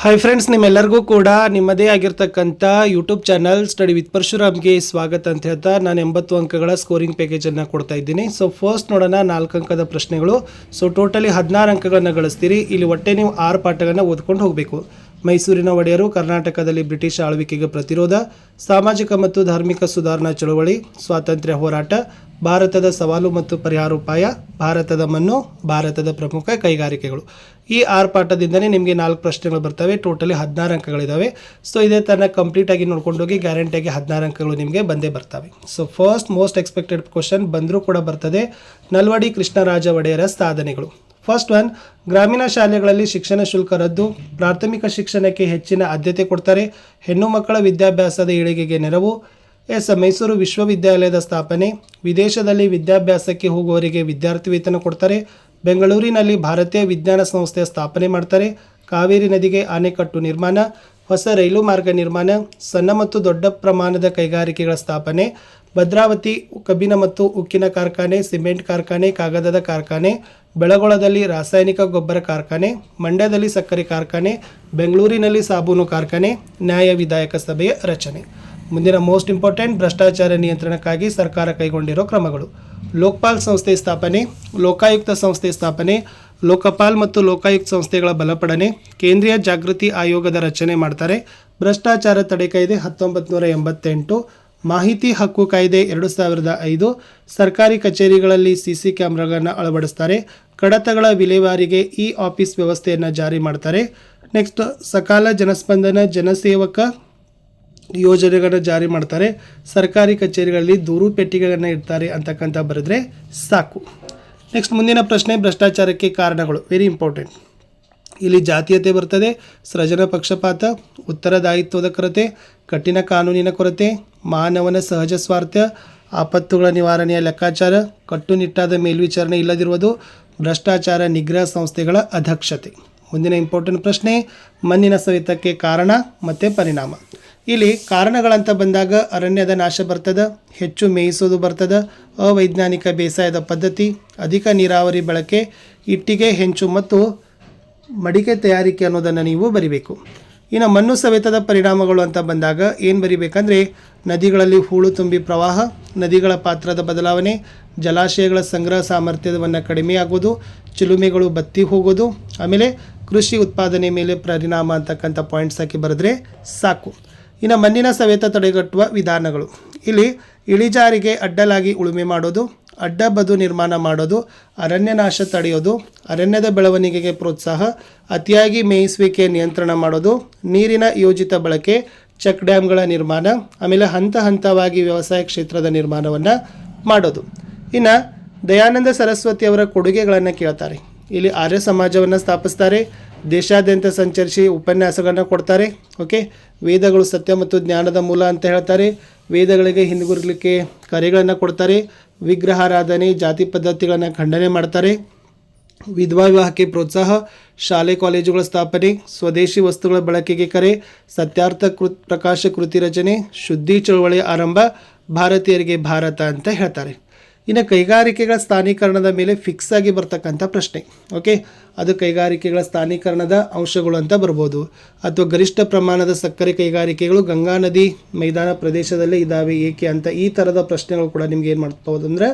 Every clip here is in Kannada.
ಹಾಯ್ ಫ್ರೆಂಡ್ಸ್, ನಿಮ್ಮೆಲ್ಲರಿಗೂ ಕೂಡ ನಿಮ್ಮದೇ ಆಗಿರ್ತಕ್ಕಂಥ ಯೂಟ್ಯೂಬ್ ಚಾನಲ್ ಸ್ಟಡಿ ವಿತ್ ಪರಶುರಾಮ್ಗೆ ಸ್ವಾಗತ ಅಂತ ಹೇಳ್ತಾ ನಾನು 80 ಅಂಕಗಳ ಸ್ಕೋರಿಂಗ್ ಪ್ಯಾಕೇಜನ್ನು ಕೊಡ್ತಾ ಇದ್ದೀನಿ. ಸೊ ಫಸ್ಟ್ ನೋಡೋಣ 4 ಅಂಕದ ಪ್ರಶ್ನೆಗಳು. ಸೊ ಟೋಟಲಿ 16 ಅಂಕಗಳನ್ನು ಗಳಿಸ್ತೀರಿ. ಇಲ್ಲಿ ಒಟ್ಟೆ ನೀವು 6 ಪಾಠಗಳನ್ನು ಓದ್ಕೊಂಡು ಹೋಗಬೇಕು. ಮೈಸೂರಿನ ಒಡೆಯರು, ಕರ್ನಾಟಕದಲ್ಲಿ ಬ್ರಿಟಿಷ್ ಆಳ್ವಿಕೆಗೆ ಪ್ರತಿರೋಧ, ಸಾಮಾಜಿಕ ಮತ್ತು ಧಾರ್ಮಿಕ ಸುಧಾರಣಾ ಚಳವಳಿ, ಸ್ವಾತಂತ್ರ್ಯ ಹೋರಾಟ, ಭಾರತದ ಸವಾಲು ಮತ್ತು ಪರಿಹಾರೋಪಾಯ, ಭಾರತದ ಮಣ್ಣು, ಭಾರತದ ಪ್ರಮುಖ ಕೈಗಾರಿಕೆಗಳು. ಈ 6 ಪಾಠದಿಂದಲೇ ನಿಮಗೆ 4 ಪ್ರಶ್ನೆಗಳು ಬರ್ತವೆ. ಟೋಟಲಿ 16 ಅಂಕಗಳಿದ್ದಾವೆ. ಸೊ ಇದೇ ಥರ ಕಂಪ್ಲೀಟಾಗಿ ನೋಡ್ಕೊಂಡು ಹೋಗಿ, ಗ್ಯಾರಂಟಿಯಾಗಿ 16 ಅಂಕಗಳು ನಿಮಗೆ ಬಂದೇ ಬರ್ತವೆ. So first most expected question ಬಂದರೂ ಕೂಡ ಬರ್ತದೆ. ನಲ್ವಡಿ ಕೃಷ್ಣರಾಜ ಒಡೆಯರ ಸಾಧನೆಗಳು. ಫಸ್ಟ್ ಒನ್, ಗ್ರಾಮೀಣ ಶಾಲೆಗಳಲ್ಲಿ ಶಿಕ್ಷಣ ಶುಲ್ಕ ರದ್ದು, ಪ್ರಾಥಮಿಕ ಶಿಕ್ಷಣಕ್ಕೆ ಹೆಚ್ಚಿನ ಆದ್ಯತೆ ಕೊಡ್ತಾರೆ, ಹೆಣ್ಣು ಮಕ್ಕಳ ವಿದ್ಯಾಭ್ಯಾಸದ ಏಳಿಗೆಗೆ ನೆರವು, ಮೈಸೂರು ವಿಶ್ವವಿದ್ಯಾಲಯದ ಸ್ಥಾಪನೆ, ವಿದೇಶದಲ್ಲಿ ವಿದ್ಯಾಭ್ಯಾಸಕ್ಕೆ ಹೋಗುವವರಿಗೆ ವಿದ್ಯಾರ್ಥಿ ವೇತನ ಕೊಡ್ತಾರೆ, ಬೆಂಗಳೂರಿನಲ್ಲಿ ಭಾರತೀಯ ವಿಜ್ಞಾನ ಸಂಸ್ಥೆಯ ಸ್ಥಾಪನೆ ಮಾಡ್ತಾರೆ, ಕಾವೇರಿ ನದಿಗೆ ಅಣೆಕಟ್ಟು ನಿರ್ಮಾಣ, ಹೊಸ ರೈಲು ಮಾರ್ಗ ನಿರ್ಮಾಣ, ಸಣ್ಣ ಮತ್ತು ದೊಡ್ಡ ಪ್ರಮಾಣದ ಕೈಗಾರಿಕೆಗಳ ಸ್ಥಾಪನೆ, ಭದ್ರಾವತಿ ಕಬ್ಬಿಣ ಮತ್ತು ಉಕ್ಕಿನ ಕಾರ್ಖಾನೆ, ಸಿಮೆಂಟ್ ಕಾರ್ಖಾನೆ, ಕಾಗದದ ಕಾರ್ಖಾನೆ, ಬೆಳಗೊಳದಲ್ಲಿ ರಾಸಾಯನಿಕ ಗೊಬ್ಬರ ಕಾರ್ಖಾನೆ, ಮಂಡ್ಯದಲ್ಲಿ ಸಕ್ಕರೆ ಕಾರ್ಖಾನೆ, ಬೆಂಗಳೂರಿನಲ್ಲಿ ಸಾಬೂನು ಕಾರ್ಖಾನೆ, ನ್ಯಾಯ ವಿಧಾಯಕ ಸಭೆಯ ರಚನೆ. ಮುಂದಿನ ಮೋಸ್ಟ್ ಇಂಪಾರ್ಟೆಂಟ್, ಭ್ರಷ್ಟಾಚಾರ ನಿಯಂತ್ರಣಕ್ಕಾಗಿ ಸರ್ಕಾರ ಕೈಗೊಂಡಿರೋ ಕ್ರಮಗಳು. ಲೋಕಪಾಲ್ ಸಂಸ್ಥೆ ಸ್ಥಾಪನೆ, ಲೋಕಾಯುಕ್ತ ಸಂಸ್ಥೆ ಸ್ಥಾಪನೆ, ಲೋಕಪಾಲ್ ಮತ್ತು ಲೋಕಾಯುಕ್ತ ಸಂಸ್ಥೆಗಳ ಬಲಪಡನೆ, ಕೇಂದ್ರೀಯ ಜಾಗೃತಿ ಆಯೋಗದ ರಚನೆ ಮಾಡ್ತಾರೆ, ಭ್ರಷ್ಟಾಚಾರ ತಡೆ ಕಾಯ್ದೆ 1988, ಮಾಹಿತಿ ಹಕ್ಕು ಕಾಯ್ದೆ 2005, ಸರ್ಕಾರಿ ಕಚೇರಿಗಳಲ್ಲಿ ಸಿಸಿ ಕ್ಯಾಮ್ರಾಗಳನ್ನು ಅಳವಡಿಸ್ತಾರೆ, ಕಡತಗಳ ವಿಲೇವಾರಿಗೆ ಇ ಆಫೀಸ್ ವ್ಯವಸ್ಥೆಯನ್ನು ಜಾರಿ ಮಾಡ್ತಾರೆ. ನೆಕ್ಸ್ಟ್, ಸಕಾಲ ಜನಸ್ಪಂದನ ಜನಸೇವಕ ಯೋಜನೆಗಳನ್ನು ಜಾರಿ ಮಾಡ್ತಾರೆ, ಸರ್ಕಾರಿ ಕಚೇರಿಗಳಲ್ಲಿ ದೂರು ಪೆಟ್ಟಿಗೆಗಳನ್ನು ಇಡ್ತಾರೆ ಅಂತಕ್ಕಂಥ ಬರೆದ್ರೆ ಸಾಕು. ನೆಕ್ಸ್ಟ್ ಮುಂದಿನ ಪ್ರಶ್ನೆ, ಭ್ರಷ್ಟಾಚಾರಕ್ಕೆ ಕಾರಣಗಳು. Very important. ಇಲ್ಲಿ ಜಾತೀಯತೆ ಬರ್ತದೆ, ಸೃಜನ ಪಕ್ಷಪಾತ, ಉತ್ತರದಾಯಿತ್ವದ ಕೊರತೆ, ಕಠಿಣ ಕಾನೂನಿನ ಕೊರತೆ, ಮಾನವನ ಸಹಜ ಸ್ವಾರ್ಥ, ಆಪತ್ತುಗಳ ನಿವಾರಣೆಯ ಲೆಕ್ಕಾಚಾರ, ಕಟ್ಟುನಿಟ್ಟಾದ ಮೇಲ್ವಿಚಾರಣೆ ಇಲ್ಲದಿರುವುದು, ಭ್ರಷ್ಟಾಚಾರ ನಿಗ್ರಹ ಸಂಸ್ಥೆಗಳ ಅಧ್ಯಕ್ಷತೆ. ಮುಂದಿನ ಇಂಪಾರ್ಟೆಂಟ್ ಪ್ರಶ್ನೆ, ಮಣ್ಣಿನ ಸವೆತಕ್ಕೆ ಕಾರಣ ಮತ್ತು ಪರಿಣಾಮ. ಇಲ್ಲಿ ಕಾರಣಗಳಂತ ಬಂದಾಗ ಅರಣ್ಯದ ನಾಶ ಬರ್ತದೆ, ಹೆಚ್ಚು ಮೇಯಿಸೋದು ಬರ್ತದೆ, ಅವೈಜ್ಞಾನಿಕ ಬೇಸಾಯದ ಪದ್ಧತಿ, ಅಧಿಕ ನೀರಾವರಿ ಬಳಕೆ, ಇಟ್ಟಿಗೆ ಹೆಂಚು ಮತ್ತು ಮಡಿಕೆ ತಯಾರಿಕೆ ಅನ್ನೋದನ್ನು ನೀವು ಬರಿಬೇಕು. ಇನ್ನು ಮಣ್ಣು ಸವೆತದ ಪರಿಣಾಮಗಳು ಅಂತ ಬಂದಾಗ ಏನು ಬರಿಬೇಕಂದ್ರೆ, ನದಿಗಳಲ್ಲಿ ಹೂಳು ತುಂಬಿ ಪ್ರವಾಹ, ನದಿಗಳ ಪಾತ್ರದ ಬದಲಾವಣೆ, ಜಲಾಶಯಗಳ ಸಂಗ್ರಹ ಸಾಮರ್ಥ್ಯವನ್ನು ಕಡಿಮೆಯಾಗೋದು, ಚಿಲುಮೆಗಳು ಬತ್ತಿ ಹೋಗೋದು, ಆಮೇಲೆ ಕೃಷಿ ಉತ್ಪಾದನೆ ಮೇಲೆ ಪರಿಣಾಮ ಅಂತಕ್ಕಂಥ ಪಾಯಿಂಟ್ಸ್ ಹಾಕಿ ಬರೆದ್ರೆ ಸಾಕು. ಇನ್ನು ಮಣ್ಣಿನ ಸವೆತ ತಡೆಗಟ್ಟುವ ವಿಧಾನಗಳು. ಇಲ್ಲಿ ಇಳಿಜಾರಿಗೆ ಅಡ್ಡಲಾಗಿ ಉಳುಮೆ ಮಾಡೋದು, ಅಡ್ಡ ಬದು ನಿರ್ಮಾಣ ಮಾಡೋದು, ಅರಣ್ಯ ನಾಶ ತಡೆಯೋದು, ಅರಣ್ಯದ ಬೆಳವಣಿಗೆಗೆ ಪ್ರೋತ್ಸಾಹ, ಅತಿಯಾಗಿ ಮೇಯಿಸುವಿಕೆ ನಿಯಂತ್ರಣ ಮಾಡೋದು, ನೀರಿನ ಯೋಜಿತ ಬಳಕೆ, ಚೆಕ್ ಡ್ಯಾಮ್ಗಳ ನಿರ್ಮಾಣ, ಆಮೇಲೆ ಹಂತ ಹಂತವಾಗಿ ವ್ಯವಸಾಯ ಕ್ಷೇತ್ರದ ನಿರ್ಮಾಣವನ್ನು ಮಾಡೋದು. ಇನ್ನು ದಯಾನಂದ ಸರಸ್ವತಿ ಅವರ ಕೊಡುಗೆಗಳನ್ನು ಕೇಳ್ತಾರೆ. ಇಲ್ಲಿ ಆರ್ಯ ಸಮಾಜವನ್ನು ಸ್ಥಾಪಿಸ್ತಾರೆ, ದೇಶಾದ್ಯಂತ ಸಂಚರಿಸಿ ಉಪನ್ಯಾಸಗಳನ್ನು ಕೊಡ್ತಾರೆ. ಓಕೆ, ವೇದಗಳು ಸತ್ಯ ಮತ್ತು ಜ್ಞಾನದ ಮೂಲ ಅಂತ ಹೇಳ್ತಾರೆ, ವೇದಗಳಿಗೆ ಹಿಂದಿರುಗಲಿಕ್ಕೆ ಕರೆಗಳನ್ನು ಕೊಡ್ತಾರೆ, ವಿಗ್ರಹಾರಾಧನೆ ಜಾತಿ ಪದ್ಧತಿಗಳನ್ನು ಖಂಡನೆ ಮಾಡ್ತಾರೆ, ವಿಧವಾ ವಿವಾಹಕ್ಕೆ ಪ್ರೋತ್ಸಾಹ, ಶಾಲೆ ಕಾಲೇಜುಗಳ ಸ್ಥಾಪನೆ, ಸ್ವದೇಶಿ ವಸ್ತುಗಳ ಬಳಕೆಗೆ ಕರೆ, ಸತ್ಯಾರ್ಥ ಪ್ರಕಾಶ ಕೃತಿ ರಚನೆ, ಶುದ್ಧಿ ಚಳವಳಿ ಆರಂಭ, ಭಾರತೀಯರಿಗೆ ಭಾರತ ಅಂತ ಹೇಳ್ತಾರೆ. ಇನ್ನು ಕೈಗಾರಿಕೆಗಳ ಸ್ಥಾನೀಕರಣದ ಮೇಲೆ ಫಿಕ್ಸ್ ಆಗಿ ಬರ್ತಕ್ಕಂಥ ಪ್ರಶ್ನೆ. ಓಕೆ, ಅದು ಕೈಗಾರಿಕೆಗಳ ಸ್ಥಾನೀಕರಣದ ಅಂಶಗಳು ಅಂತ ಬರ್ಬೋದು, ಅಥವಾ ಗರಿಷ್ಠ ಪ್ರಮಾಣದ ಸಕ್ಕರೆ ಕೈಗಾರಿಕೆಗಳು ಗಂಗಾ ನದಿ ಮೈದಾನ ಪ್ರದೇಶದಲ್ಲೇ ಇದ್ದಾವೆ ಏಕೆ ಅಂತ ಈ ಥರದ ಪ್ರಶ್ನೆಗಳು ಕೂಡ ನಿಮ್ಗೆ ಏನು ಮಾಡ್ಬೋದು ಅಂದರೆ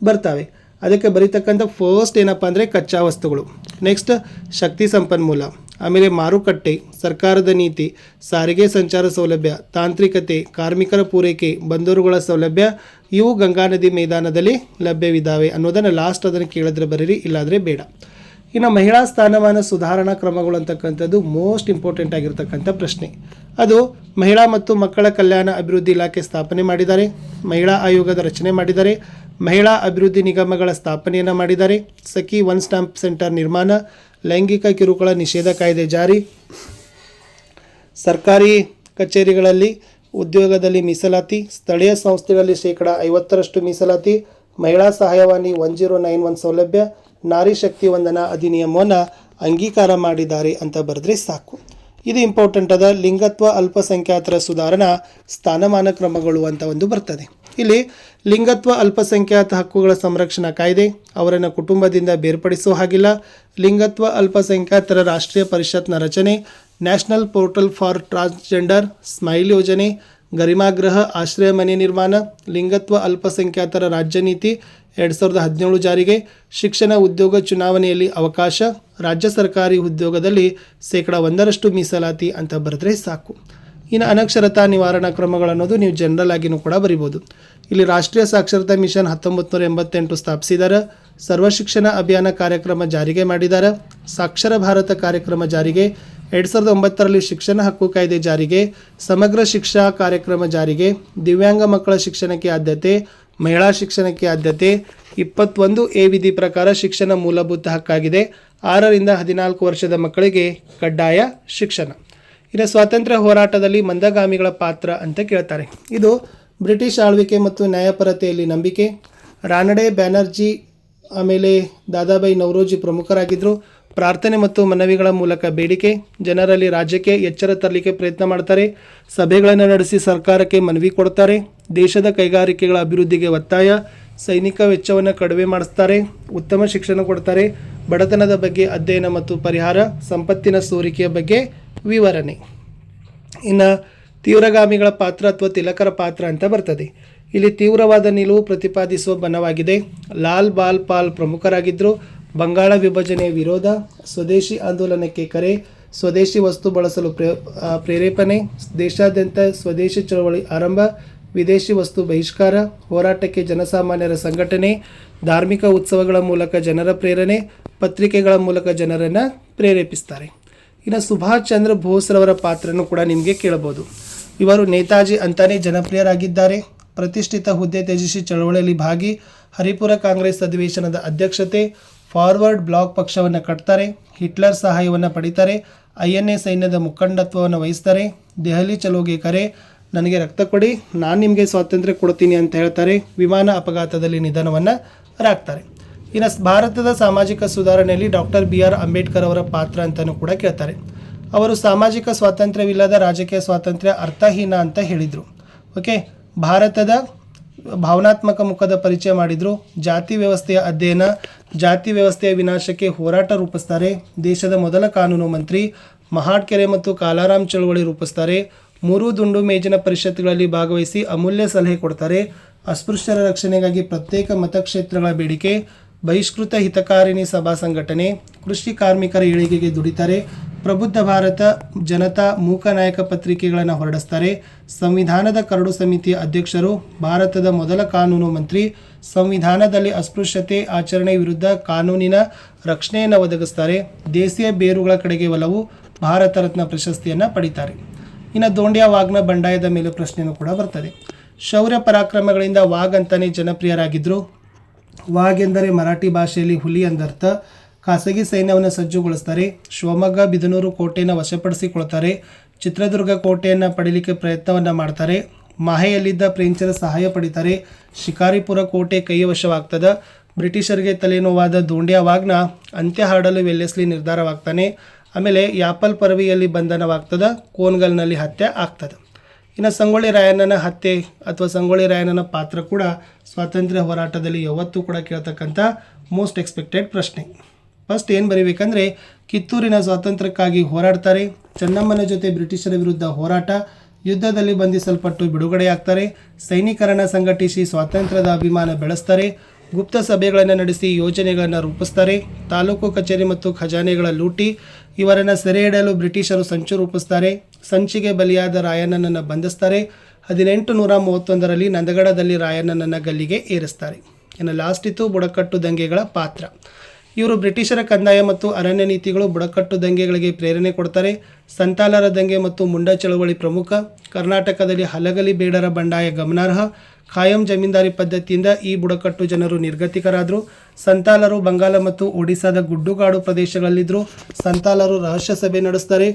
ಬರ್ತಾವೆ. ಅದಕ್ಕೆ ಬರೀತಕ್ಕಂಥ ಫಸ್ಟ್ ಏನಪ್ಪ ಅಂದರೆ ಕಚ್ಚಾ ವಸ್ತುಗಳು, ನೆಕ್ಸ್ಟ್ ಶಕ್ತಿ ಸಂಪನ್ಮೂಲ, ಆಮೇಲೆ ಮಾರುಕಟ್ಟೆ, ಸರ್ಕಾರದ ನೀತಿ, ಸಾರಿಗೆ ಸಂಚಾರ ಸೌಲಭ್ಯ, ತಾಂತ್ರಿಕತೆ, ಕಾರ್ಮಿಕರ ಪೂರೈಕೆ, ಬಂದರುಗಳ ಸೌಲಭ್ಯ, ಇವು ಗಂಗಾ ನದಿ ಮೈದಾನದಲ್ಲಿ ಲಭ್ಯವಿದ್ದಾವೆ ಅನ್ನೋದನ್ನು ಲಾಸ್ಟ್ ಅದನ್ನು ಕೇಳಿದ್ರೆ ಬರೀರಿ, ಇಲ್ಲಾದರೆ ಬೇಡ. ಇನ್ನು ಮಹಿಳಾ ಸ್ಥಾನಮಾನ ಸುಧಾರಣಾ ಕ್ರಮಗಳು ಅಂತಕ್ಕಂಥದ್ದು ಮೋಸ್ಟ್ ಇಂಪಾರ್ಟೆಂಟ್ ಆಗಿರ್ತಕ್ಕಂಥ ಪ್ರಶ್ನೆ. ಅದು ಮಹಿಳಾ ಮತ್ತು ಮಕ್ಕಳ ಕಲ್ಯಾಣ ಅಭಿವೃದ್ಧಿ ಇಲಾಖೆ ಸ್ಥಾಪನೆ ಮಾಡಿದ್ದಾರೆ, ಮಹಿಳಾ ಆಯೋಗದ ರಚನೆ ಮಾಡಿದ್ದಾರೆ, ಮಹಿಳಾ ಅಭಿವೃದ್ಧಿ ನಿಗಮಗಳ ಸ್ಥಾಪನೆಯನ್ನು ಮಾಡಿದ್ದಾರೆ, ಸಖಿ ಒನ್ ಸ್ಟಾಂಪ್ ಸೆಂಟರ್ ನಿರ್ಮಾಣ, ಲೈಂಗಿಕ ಕಿರುಕುಳ ನಿಷೇಧ ಕಾಯ್ದೆ ಜಾರಿ, ಸರ್ಕಾರಿ ಕಚೇರಿಗಳಲ್ಲಿ ಉದ್ಯೋಗದಲ್ಲಿ ಮೀಸಲಾತಿ, ಸ್ಥಳೀಯ ಸಂಸ್ಥೆಗಳಲ್ಲಿ 50% ಮೀಸಲಾತಿ, ಮಹಿಳಾ ಸಹಾಯವಾಣಿ 1091 ಸೌಲಭ್ಯ, ನಾರಿ ಶಕ್ತಿ ವಂದನಾ ಅಧಿನಿಯಮವನ್ನು ಅಂಗೀಕಾರ ಮಾಡಿದ್ದಾರೆ ಅಂತ ಬರೆದ್ರೆ ಸಾಕು. ಇದು ಇಂಪಾರ್ಟೆಂಟ್ ಅದ. ಲಿಂಗತ್ವ ಅಲ್ಪಸಂಖ್ಯಾತರ ಸುಧಾರಣಾ ಸ್ಥಾನಮಾನ ಕ್ರಮಗಳು ಅಂತ ಒಂದು ಬರ್ತದೆ. ಇಲ್ಲಿ ಲಿಂಗತ್ವ ಅಲ್ಪಸಂಖ್ಯಾತ ಹಕ್ಕುಗಳ ಸಂರಕ್ಷಣಾ ಕಾಯ್ದೆ, ಅವರನ್ನು ಕುಟುಂಬದಿಂದ ಬೇರ್ಪಡಿಸುವ ಹಾಗಿಲ್ಲ, ಲಿಂಗತ್ವ ಅಲ್ಪಸಂಖ್ಯಾತರ ರಾಷ್ಟ್ರೀಯ ಪರಿಷತ್ನ ರಚನೆ, national portal for transgender, smile ಯೋಜನೆ, ಗರಿಮಾಗೃಹ ಆಶ್ರಯ ಮನೆ ನಿರ್ಮಾಣ, ಲಿಂಗತ್ವ ಅಲ್ಪಸಂಖ್ಯಾತರ ರಾಜ್ಯ ನೀತಿ 2017 ಜಾರಿಗೆ, ಶಿಕ್ಷಣ ಉದ್ಯೋಗ ಚುನಾವಣೆಯಲ್ಲಿ ಅವಕಾಶ, ರಾಜ್ಯ ಸರ್ಕಾರಿ ಉದ್ಯೋಗದಲ್ಲಿ 1% ಮೀಸಲಾತಿ ಅಂತ ಬರೆದ್ರೆ ಸಾಕು. ಇನ್ನು ಅನಕ್ಷರತಾ ನಿವಾರಣಾ ಕ್ರಮಗಳು ಅನ್ನೋದು ನೀವು ಜನರಲ್ ಆಗಿನೂ ಕೂಡ ಬರಿಬೋದು. ಇಲ್ಲಿ ರಾಷ್ಟ್ರೀಯ ಸಾಕ್ಷರತಾ ಮಿಷನ್ 1988 ಸ್ಥಾಪಿಸಿದ್ದಾರೆ. ಸರ್ವ ಶಿಕ್ಷಣ ಅಭಿಯಾನ ಕಾರ್ಯಕ್ರಮ ಜಾರಿಗೆ ಮಾಡಿದ್ದಾರೆ. ಸಾಕ್ಷರ ಭಾರತ ಕಾರ್ಯಕ್ರಮ ಜಾರಿಗೆ, 2009ರಲ್ಲಿ ಶಿಕ್ಷಣ ಹಕ್ಕು ಕಾಯ್ದೆ ಜಾರಿಗೆ, ಸಮಗ್ರ ಶಿಕ್ಷಾ ಕಾರ್ಯಕ್ರಮ ಜಾರಿಗೆ, ದಿವ್ಯಾಂಗ ಮಕ್ಕಳ ಶಿಕ್ಷಣಕ್ಕೆ ಆದ್ಯತೆ, ಮಹಿಳಾ ಶಿಕ್ಷಣಕ್ಕೆ ಆದ್ಯತೆ, 21A ವಿಧಿ ಪ್ರಕಾರ ಶಿಕ್ಷಣ ಮೂಲಭೂತ ಹಕ್ಕಾಗಿದೆ. 6ರಿಂದ 14 ವರ್ಷದ ಮಕ್ಕಳಿಗೆ ಕಡ್ಡಾಯ ಶಿಕ್ಷಣ. ಇನ್ನು ಸ್ವಾತಂತ್ರ್ಯ ಹೋರಾಟದಲ್ಲಿ ಮಂದಗಾಮಿಗಳ ಪಾತ್ರ ಅಂತ ಕೇಳ್ತಾರೆ. ಇದು ಬ್ರಿಟಿಷ್ ಆಳ್ವಿಕೆ ಮತ್ತು ನ್ಯಾಯಪರತೆಯಲ್ಲಿ ನಂಬಿಕೆ. ರಾನಡೆ ಬ್ಯಾನರ್ಜಿ ಆಮೇಲೆ ದಾದಾಬಾಯಿ ನವರೋಜಿ ಪ್ರಮುಖರಾಗಿದ್ದರು. ಪ್ರಾರ್ಥನೆ ಮತ್ತು ಮನವಿಗಳ ಮೂಲಕ ಬೇಡಿಕೆ, ಜನರಲ್ಲಿ ರಾಜ್ಯಕ್ಕೆ ಎಚ್ಚರ ತರಲಿಕ್ಕೆ ಪ್ರಯತ್ನ ಮಾಡ್ತಾರೆ. ಸಭೆಗಳನ್ನು ನಡೆಸಿ ಸರ್ಕಾರಕ್ಕೆ ಮನವಿ ಕೊಡ್ತಾರೆ. ದೇಶದ ಕೈಗಾರಿಕೆಗಳ ಅಭಿವೃದ್ಧಿಗೆ ಒತ್ತಾಯ, ಸೈನಿಕ ವೆಚ್ಚವನ್ನು ಕಡಿಮೆ ಮಾಡಿಸ್ತಾರೆ, ಉತ್ತಮ ಶಿಕ್ಷಣ ಕೊಡ್ತಾರೆ, ಬಡತನದ ಬಗ್ಗೆ ಅಧ್ಯಯನ ಮತ್ತು ಪರಿಹಾರ, ಸಂಪತ್ತಿನ ಸೋರಿಕೆಯ ಬಗ್ಗೆ ವಿವರಣೆ. ಇನ್ನು ತೀವ್ರಗಾಮಿಗಳ ಪಾತ್ರ ಅಥವಾ ತಿಲಕರ ಪಾತ್ರ ಅಂತ ಬರ್ತದೆ. ಇಲ್ಲಿ ತೀವ್ರವಾದ ನಿಲುವು ಪ್ರತಿಪಾದಿಸುವ ಬಣವಾಗಿದೆ. ಲಾಲ್ ಬಾಲ್ ಪಾಲ್ ಪ್ರಮುಖರಾಗಿದ್ದರು. ಬಂಗಾಳ ವಿಭಜನೆಯ ವಿರೋಧ, ಸ್ವದೇಶಿ ಆಂದೋಲನಕ್ಕೆ ಕರೆ, ಸ್ವದೇಶಿ ವಸ್ತು ಬಳಸಲು ಪ್ರೇರೇಪಣೆ, ದೇಶಾದ್ಯಂತ ಸ್ವದೇಶಿ ಚಳವಳಿ ಆರಂಭ, ವಿದೇಶಿ ವಸ್ತು ಬಹಿಷ್ಕಾರ, ಹೋರಾಟಕ್ಕೆ ಜನಸಾಮಾನ್ಯರ ಸಂಘಟನೆ, ಧಾರ್ಮಿಕ ಉತ್ಸವಗಳ ಮೂಲಕ ಜನರ ಪ್ರೇರಣೆ, ಪತ್ರಿಕೆಗಳ ಮೂಲಕ ಜನರನ್ನು ಪ್ರೇರೇಪಿಸ್ತಾರೆ. ಇನ್ನು ಸುಭಾಷ್ ಚಂದ್ರ ಬೋಸ್ರವರ ಪಾತ್ರನೂ ಕೂಡ ನಿಮಗೆ ಕೇಳಬಹುದು. ಇವರು ನೇತಾಜಿ ಅಂತಾನೆ ಜನಪ್ರಿಯರಾಗಿದ್ದಾರೆ. ಪ್ರತಿಷ್ಠಿತ ಹುದ್ದೆ ತ್ಯಜಿಸಿ ಚಳವಳಿಯಲ್ಲಿ ಭಾಗಿ, ಹರಿಪುರ ಕಾಂಗ್ರೆಸ್ ಅಧಿವೇಶನದ ಅಧ್ಯಕ್ಷತೆ, ಫಾರ್ವರ್ಡ್ ಬ್ಲಾಕ್ ಪಕ್ಷವನ್ನು ಕಟ್ತಾರೆ, ಹಿಟ್ಲರ್ ಸಹಾಯವನ್ನು ಪಡಿತಾರೆ, INA ಸೈನ್ಯದ ಮುಖಂಡತ್ವವನ್ನು ವಹಿಸ್ತಾರೆ, ದೆಹಲಿ ಚಲೋಗೆ ಕರೆ, ನನಗೆ ರಕ್ತ ಕೊಡಿ ನಾನು ನಿಮಗೆ ಸ್ವಾತಂತ್ರ್ಯ ಕೊಡ್ತೀನಿ ಅಂತ ಹೇಳ್ತಾರೆ. ವಿಮಾನ ಅಪಘಾತದಲ್ಲಿ ನಿಧನವನ್ನು ರಾಗ್ತಾರೆ. ಇನ್ನು ಭಾರತದ ಸಾಮಾಜಿಕ ಸುಧಾರಣೆಯಲ್ಲಿ ಡಾಕ್ಟರ್ BR ಅಂಬೇಡ್ಕರ್ ಅವರ ಪಾತ್ರ ಅಂತಲೂ ಕೂಡ ಕೇಳ್ತಾರೆ. ಅವರು ಸಾಮಾಜಿಕ ಸ್ವಾತಂತ್ರ್ಯವಿಲ್ಲದ ರಾಜಕೀಯ ಸ್ವಾತಂತ್ರ್ಯ ಅರ್ಥಹೀನ ಅಂತ ಹೇಳಿದರು. ಓಕೆ, ಭಾರತದ ಭಾವನಾತ್ಮಕ ಮುಖದ ಪರಿಚಯ ಮಾಡಿದರು. ಜಾತಿ ವ್ಯವಸ್ಥೆಯ ಅಧ್ಯಯನ, ಜಾತಿ ವ್ಯವಸ್ಥೆಯ ವಿನಾಶಕ್ಕೆ ಹೋರಾಟ ರೂಪಿಸ್ತಾರೆ. ದೇಶದ ಮೊದಲ ಕಾನೂನು ಮಂತ್ರಿ, ಮಹಾಡ್ಕೆರೆ ಮತ್ತು ಕಾಲಾರಾಮ್ ಚಳವಳಿ ರೂಪಿಸ್ತಾರೆ. 3 ದುಂಡು ಮೇಜಿನ ಪರಿಷತ್ಗಳಲ್ಲಿ ಭಾಗವಹಿಸಿ ಅಮೂಲ್ಯ ಸಲಹೆ ಕೊಡ್ತಾರೆ. ಅಸ್ಪೃಶ್ಯರ ರಕ್ಷಣೆಗಾಗಿ ಪ್ರತ್ಯೇಕ ಮತಕ್ಷೇತ್ರಗಳ ಬೇಡಿಕೆ, ಬಹಿಷ್ಕೃತ ಹಿತಕಾರಿಣಿ ಸಭಾ ಸಂಘಟನೆ, ಕೃಷಿ ಕಾರ್ಮಿಕರ ಏಳಿಗೆಗೆ ದುಡಿತಾರೆ. ಪ್ರಬುದ್ಧ ಭಾರತ, ಜನತಾ, ಮೂಕ ನಾಯಕ ಪತ್ರಿಕೆಗಳನ್ನು ಹೊರಡಿಸ್ತಾರೆ. ಸಂವಿಧಾನದ ಕರಡು ಸಮಿತಿಯ ಅಧ್ಯಕ್ಷರು, ಭಾರತದ ಮೊದಲ ಕಾನೂನು ಮಂತ್ರಿ, ಸಂವಿಧಾನದಲ್ಲಿ ಅಸ್ಪೃಶ್ಯತೆ ಆಚರಣೆ ವಿರುದ್ಧ ಕಾನೂನಿನ ರಕ್ಷಣೆಯನ್ನು ಒದಗಿಸ್ತಾರೆ. ದೇಶೀಯ ಬೇರುಗಳ ಕಡೆಗೆ ಒಲವು, ಭಾರತ ರತ್ನ ಪ್ರಶಸ್ತಿಯನ್ನು ಪಡಿತಾರೆ. ಇನ್ನು ದೋಂಡ್ಯಾ ವಾಗ್ನ ಬಂಡಾಯದ ಮೇಲೆ ಪ್ರಶ್ನೆಯೂ ಕೂಡ ಬರ್ತದೆ. ಶೌರ್ಯ ಪರಾಕ್ರಮಗಳಿಂದ ವಾಗ್ ಅಂತಾನೆ ಜನಪ್ರಿಯರಾಗಿದ್ದರು. ವಾಗ್ ಎಂದರೆ ಮರಾಠಿ ಭಾಷೆಯಲ್ಲಿ ಹುಲಿ ಎಂದರ್ಥ. ಖಾಸಗಿ ಸೈನ್ಯವನ್ನು ಸಜ್ಜುಗೊಳಿಸ್ತಾರೆ. ಶಿವಮೊಗ್ಗ ಬಿದನೂರು ಕೋಟೆಯನ್ನು ವಶಪಡಿಸಿಕೊಳ್ತಾರೆ. ಚಿತ್ರದುರ್ಗ ಕೋಟೆಯನ್ನು ಪಡೀಲಿಕ್ಕೆ ಪ್ರಯತ್ನವನ್ನು ಮಾಡ್ತಾರೆ. ಮಾಹೆಯಲ್ಲಿದ್ದ ಫ್ರೆಂಚರ ಸಹಾಯ ಪಡಿತಾರೆ. ಶಿಕಾರಿಪುರ ಕೋಟೆ ಕೈವಶವಾಗ್ತದೆ. ಬ್ರಿಟಿಷರಿಗೆ ತಲೆನೋವಾದ ದೋಂಡ್ಯಾ ವಾಗ್ನ ಅಂತ್ಯ ಹಾಡಲು ವೆಲ್ಲೆಸ್ಲಿ ನಿರ್ಧಾರವಾಗ್ತಾನೆ. ಆಮೇಲೆ ಯಾಪಲ್ ಪರವಿಯಲ್ಲಿ ಬಂಧನವಾಗ್ತದೆ. ಕೋನ್ಗಲ್ನಲ್ಲಿ ಹತ್ಯೆ ಆಗ್ತದೆ. ಇನ್ನು ಸಂಗೊಳ್ಳಿ ರಾಯಣ್ಣನ ಹತ್ಯೆ ಅಥವಾ ಸಂಗೊಳ್ಳಿ ರಾಯಣ್ಣನ ಪಾತ್ರ ಕೂಡ ಸ್ವಾತಂತ್ರ್ಯ ಹೋರಾಟದಲ್ಲಿ ಯಾವತ್ತೂ ಕೂಡ ಕೇಳ್ತಕ್ಕಂಥ ಮೋಸ್ಟ್ ಎಕ್ಸ್ಪೆಕ್ಟೆಡ್ ಪ್ರಶ್ನೆ. ಫಸ್ಟ್ ಏನು ಬರೀಬೇಕಂದ್ರೆ, ಕಿತ್ತೂರಿನ ಸ್ವಾತಂತ್ರ್ಯಕ್ಕಾಗಿ ಹೋರಾಡ್ತಾರೆ. ಚೆನ್ನಮ್ಮನ ಜೊತೆ ಬ್ರಿಟಿಷರ ವಿರುದ್ಧ ಹೋರಾಟ, ಯುದ್ಧದಲ್ಲಿ ಬಂಧಿಸಲ್ಪಟ್ಟು ಬಿಡುಗಡೆಯಾಗ್ತಾರೆ. ಸೈನಿಕರನ್ನು ಸಂಘಟಿಸಿ ಸ್ವಾತಂತ್ರ್ಯದ ಅಭಿಮಾನ ಬೆಳೆಸ್ತಾರೆ. ಗುಪ್ತ ಸಭೆಗಳನ್ನು ನಡೆಸಿ ಯೋಜನೆಗಳನ್ನು ರೂಪಿಸ್ತಾರೆ. ತಾಲೂಕು ಕಚೇರಿ ಮತ್ತು ಖಜಾನೆಗಳ ಲೂಟಿ, ಇವರನ್ನು ಸೆರೆ ಹಿಡಿಯಲು ಬ್ರಿಟಿಷರು ಸಂಚು ರೂಪಿಸ್ತಾರೆ. ಸಂಚಿಗೆ ಬಲಿಯಾದ ರಾಯಣ್ಣನನ್ನು ಬಂಧಿಸ್ತಾರೆ. 1831ರಲ್ಲಿ ನಂದಗಡದಲ್ಲಿ ರಾಯಣ್ಣನನ್ನು ಗಲ್ಲಿಗೆ ಏರಿಸ್ತಾರೆ. ಇನ್ನು ಲಾಸ್ಟ್ ಇತ್ತು ಬುಡಕಟ್ಟು ದಂಗೆಗಳ ಪಾತ್ರ. ಇವರು ಬ್ರಿಟಿಷರ ಕಂದಾಯ ಮತ್ತು ಅರಣ್ಯ ನೀತಿಗಳು ಬುಡಕಟ್ಟು ದಂಗೆಗಳಿಗೆ ಪ್ರೇರಣೆ ಕೊಡ್ತಾರೆ. ಸಂತಾಲರ ದಂಗೆ ಮತ್ತು ಮುಂಡ ಚಳವಳಿ ಪ್ರಮುಖ. ಕರ್ನಾಟಕದಲ್ಲಿ ಹಲಗಲಿ ಬೇಡರ ಬಂಡಾಯ ಗಮನಾರ್ಹ. ಖಾಯಂ ಜಮೀನ್ದಾರಿ ಪದ್ಧತಿಯಿಂದ ಈ ಬುಡಕಟ್ಟು ಜನರು ನಿರ್ಗತಿಕರಾದರು. ಸಂತಾಲರು ಬಂಗಾಲ ಮತ್ತು ಒಡಿಸ್ಸಾದ ಗುಡ್ಡುಗಾಡು ಪ್ರದೇಶಗಳಲ್ಲಿದ್ದರು. ಸಂತಾಲರು ರಹಸ್ಯ ಸಭೆ ನಡೆಸ್ತಾರೆ.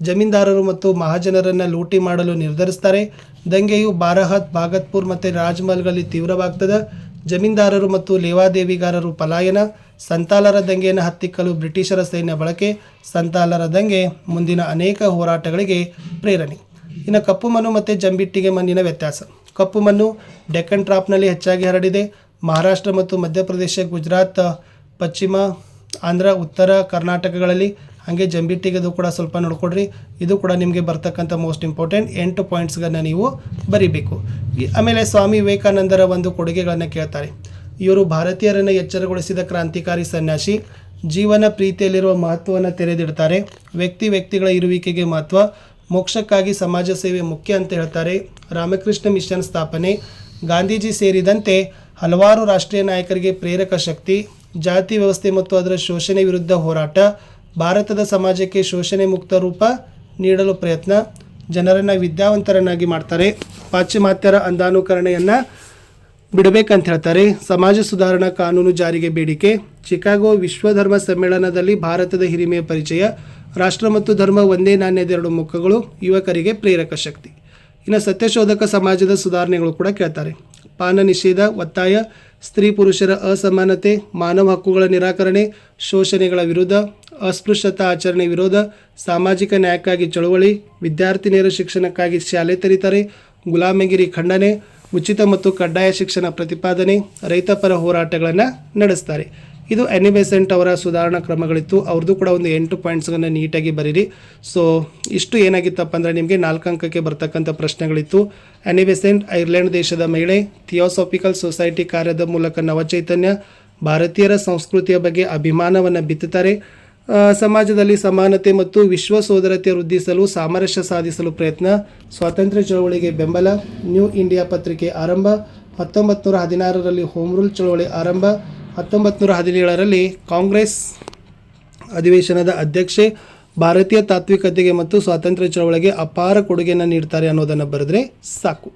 ಜಮೀನ್ದಾರರು ಮತ್ತು ಮಹಾಜನರನ್ನು ಲೂಟಿ ಮಾಡಲು ನಿರ್ಧರಿಸ್ತಾರೆ. ದಂಗೆಯು ಬಾರಹತ್, ಭಾಗತ್ಪುರ್ ಮತ್ತು ರಾಜ್ಮಹಲ್ಗಳಲ್ಲಿ ತೀವ್ರವಾಗ್ತದೆ. ಜಮೀನ್ದಾರರು ಮತ್ತು ಲೇವಾದೇವಿಗಾರರು ಪಲಾಯನ. ಸಂತಾಲರ ದಂಗೆಯನ್ನು ಹತ್ತಿಕ್ಕಲು ಬ್ರಿಟಿಷರ ಸೈನ್ಯ ಬಳಕೆ. ಸಂತಾಲರ ದಂಗೆ ಮುಂದಿನ ಅನೇಕ ಹೋರಾಟಗಳಿಗೆ ಪ್ರೇರಣೆ. ಇನ್ನು ಕಪ್ಪು ಮಣ್ಣು ಮತ್ತು ಜಂಬಿಟ್ಟಿಗೆ ಮಣ್ಣಿನ ವ್ಯತ್ಯಾಸ. ಕಪ್ಪು ಮಣ್ಣು ಡೆಕ್ಕನ್ ಟ್ರಾಪ್ನಲ್ಲಿ ಹೆಚ್ಚಾಗಿ ಹರಡಿದೆ. ಮಹಾರಾಷ್ಟ್ರ ಮತ್ತು ಮಧ್ಯಪ್ರದೇಶ, ಗುಜರಾತ್, ಪಶ್ಚಿಮ ಆಂಧ್ರ, ಉತ್ತರ ಕರ್ನಾಟಕಗಳಲ್ಲಿ ಹಾಗೆ ಜಂಬಿಟ್ಟಿಗೆದು ಕೂಡ ಸ್ವಲ್ಪ ನೋಡ್ಕೊಡ್ರಿ. ಇದು ಕೂಡ ನಿಮಗೆ ಬರ್ತಕ್ಕಂಥ ಮೋಸ್ಟ್ ಇಂಪಾರ್ಟೆಂಟ್ 8 ಪಾಯಿಂಟ್ಸ್ಗಳನ್ನು ನೀವು ಬರೀಬೇಕು. ಆಮೇಲೆ ಸ್ವಾಮಿ ವಿವೇಕಾನಂದರ ಒಂದು ಕೊಡುಗೆಗಳನ್ನು ಕೇಳ್ತಾರೆ. ಇವರು ಭಾರತೀಯರನ್ನು ಎಚ್ಚರಗೊಳಿಸಿದ ಕ್ರಾಂತಿಕಾರಿ ಸನ್ಯಾಸಿ. ಜೀವನ ಪ್ರೀತಿಯಲ್ಲಿರುವ ಮಹತ್ವವನ್ನು ತೆರೆದಿಡ್ತಾರೆ. ವ್ಯಕ್ತಿಗಳ ಇರುವಿಕೆಗೆ ಮಹತ್ವ, ಮೋಕ್ಷಕ್ಕಾಗಿ ಸಮಾಜ ಸೇವೆ ಮುಖ್ಯ ಅಂತ ಹೇಳ್ತಾರೆ. ರಾಮಕೃಷ್ಣ ಮಿಷನ್ ಸ್ಥಾಪನೆ, ಗಾಂಧೀಜಿ ಸೇರಿದಂತೆ ಹಲವಾರು ರಾಷ್ಟ್ರೀಯ ನಾಯಕರಿಗೆ ಪ್ರೇರಕ ಶಕ್ತಿ. ಜಾತಿ ವ್ಯವಸ್ಥೆ ಮತ್ತು ಅದರ ಶೋಷಣೆ ವಿರುದ್ಧ ಹೋರಾಟ, ಭಾರತದ ಸಮಾಜಕ್ಕೆ ಶೋಷಣೆ ಮುಕ್ತ ರೂಪ ನೀಡಲು ಪ್ರಯತ್ನ, ಜನರನ್ನು ವಿದ್ಯಾವಂತರನ್ನಾಗಿ ಮಾಡ್ತಾರೆ. ಪಾಶ್ಚಿಮಾತ್ಯರ ಅಂಧಾನುಕರಣೆಯನ್ನು ಬಿಡಬೇಕಂತ ಹೇಳ್ತಾರೆ. ಸಮಾಜ ಸುಧಾರಣಾ ಕಾನೂನು ಜಾರಿಗೆ ಬೇಡಿಕೆ. ಚಿಕಾಗೋ ವಿಶ್ವ ಧರ್ಮ ಸಮ್ಮೇಳನದಲ್ಲಿ ಭಾರತದ ಹಿರಿಮೆಯ ಪರಿಚಯ. ರಾಷ್ಟ್ರ ಮತ್ತು ಧರ್ಮ ಒಂದೇ ನಾಣ್ಯದ ಎರಡು ಮುಖಗಳು, ಯುವಕರಿಗೆ ಪ್ರೇರಕ ಶಕ್ತಿ. ಇನ್ನು ಸತ್ಯಶೋಧಕ ಸಮಾಜದ ಸುಧಾರಣೆಗಳು ಕೂಡ ಕೇಳ್ತಾರೆ. ಪಾನ ನಿಷೇಧ, ಒತ್ತಾಯ, ಸ್ತ್ರೀ ಪುರುಷರ ಅಸಮಾನತೆ, ಮಾನವ ಹಕ್ಕುಗಳ ನಿರಾಕರಣೆ, ಶೋಷಣೆಗಳ ವಿರುದ್ಧ, ಅಸ್ಪೃಶ್ಯತಾ ಆಚರಣೆ ವಿರೋಧ, ಸಾಮಾಜಿಕ ನ್ಯಾಯಕ್ಕಾಗಿ ಚಳುವಳಿ, ವಿದ್ಯಾರ್ಥಿನಿಯರ ಶಿಕ್ಷಣಕ್ಕಾಗಿ ಶಾಲೆ ತೆರೀತಾರೆ, ಗುಲಾಮಗಿರಿ ಖಂಡನೆ, ಉಚಿತ ಮತ್ತು ಕಡ್ಡಾಯ ಶಿಕ್ಷಣ ಪ್ರತಿಪಾದನೆ, ರೈತಪರ ಹೋರಾಟಗಳನ್ನು ನಡೆಸ್ತಾರೆ. ಇದು ಎನಿ ಬೆಸೆಂಟ್ ಅವರ ಸುಧಾರಣಾ ಕ್ರಮಗಳಿತ್ತು. ಅವ್ರದ್ದು ಕೂಡ ಒಂದು 8 ಪಾಯಿಂಟ್ಸ್ಗಳನ್ನು ನೀಟಾಗಿ ಬರೀರಿ. ಸೊ ಇಷ್ಟು ಏನಾಗಿತ್ತಪ್ಪ ಅಂದರೆ ನಿಮಗೆ 4 ಅಂಕಕ್ಕೆ ಬರ್ತಕ್ಕಂಥ ಪ್ರಶ್ನೆಗಳಿತ್ತು. ಎನಿ ಬೆಸೆಂಟ್ ಐರ್ಲೆಂಡ್ ದೇಶದ ಮಹಿಳೆ, ಥಿಯೋಸಾಫಿಕಲ್ ಸೊಸೈಟಿ ಕಾರ್ಯದ ಮೂಲಕ ನವಚೈತನ್ಯ, ಭಾರತೀಯರ ಸಂಸ್ಕೃತಿಯ ಬಗ್ಗೆ ಅಭಿಮಾನವನ್ನು ಬಿತ್ತುತ್ತಾರೆ, ಸಮಾಜದಲ್ಲಿ ಸಮಾನತೆ ಮತ್ತು ವಿಶ್ವ ಸೋದರತೆ ವೃದ್ಧಿಸಲು ಸಾಮರಸ್ಯ ಸಾಧಿಸಲು ಪ್ರಯತ್ನ, ಸ್ವಾತಂತ್ರ್ಯ ಚಳವಳಿಗೆ ಬೆಂಬಲ, ನ್ಯೂ ಇಂಡಿಯಾ ಪತ್ರಿಕೆ ಆರಂಭ, 1916ರಲ್ಲಿ ಹೋಮ್ ರೂಲ್ ಚಳವಳಿ ಆರಂಭ, 1917ರಲ್ಲಿ ಕಾಂಗ್ರೆಸ್ ಅಧಿವೇಶನದ ಅಧ್ಯಕ್ಷೆ, ಭಾರತೀಯ ತಾತ್ವಿಕತೆಗೆ ಮತ್ತು ಸ್ವಾತಂತ್ರ್ಯ ಚಳವಳಿಗೆ ಅಪಾರ ಕೊಡುಗೆಯನ್ನು ನೀಡ್ತಾರೆ ಅನ್ನೋದನ್ನು ಬರೆದ್ರೆ ಸಾಕು.